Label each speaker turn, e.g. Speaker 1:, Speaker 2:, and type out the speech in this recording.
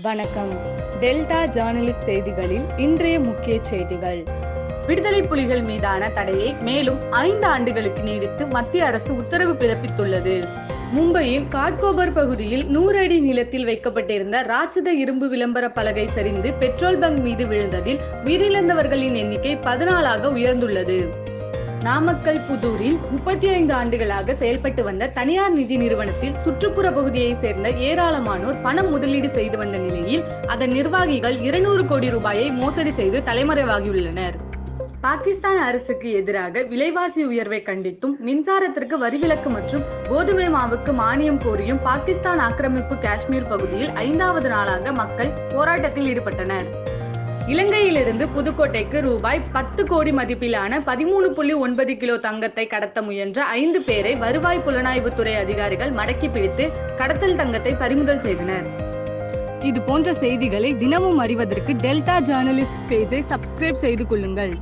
Speaker 1: வணக்கம். Delta journalist செய்திகளில் இன்றைய முக்கிய செய்திகள். விடுதலை புலிகள் மீதான தடையை மேலும் 5 ஆண்டுகளுக்கு நீடித்து மத்திய அரசு உத்தரவு பிறப்பித்துள்ளது. மும்பையின் காட்கோபர் பகுதியில் 100 அடி நிலத்தில் வைக்கப்பட்டிருந்த ராட்சத இரும்பு விளம்பர பலகை சரிந்து பெட்ரோல் பங்க் மீது விழுந்ததில் உயிரிழந்தவர்களின் எண்ணிக்கை 14ஆக உயர்ந்துள்ளது. நாமக்கல் புதூரில் 35 ஆண்டுகளாக செயல்பட்டு வந்த தனியார் நிதி நிறுவனத்தில் சுற்றுப்புற பகுதியை சேர்ந்த ஏராளமானோர் பணம் முதலீடு செய்து வந்த நிலையில் அதன் நிர்வாகிகள் 200 கோடி ரூபாயை மோசடி செய்து தலைமறைவாகியுள்ளனர். பாகிஸ்தான் அரசுக்கு எதிராக விலைவாசி உயர்வை கண்டித்தும் மின்சாரத்திற்கு வரிவிலக்கு மற்றும் கோதுமை மாவுக்கு மானியம் கோரியும் பாகிஸ்தான் ஆக்கிரமிப்பு காஷ்மீர் பகுதியில் 5வது நாளாக மக்கள் போராட்டத்தில் ஈடுபட்டனர். இலங்கையிலிருந்து புதுக்கோட்டைக்கு ரூபாய் 10 கோடி மதிப்பிலான 13.9 கிலோ தங்கத்தை கடத்த முயன்ற 5 பேரை வருவாய் புலனாய்வுத்துறை அதிகாரிகள் மடக்கி பிடித்து கடத்தல் தங்கத்தை பறிமுதல் செய்தனர். இது போன்ற செய்திகளை தினமும் அறிவதற்கு டெல்டா ஜர்னலிஸ்ட் பேஜை சப்ஸ்கிரைப் செய்து கொள்ளுங்கள்.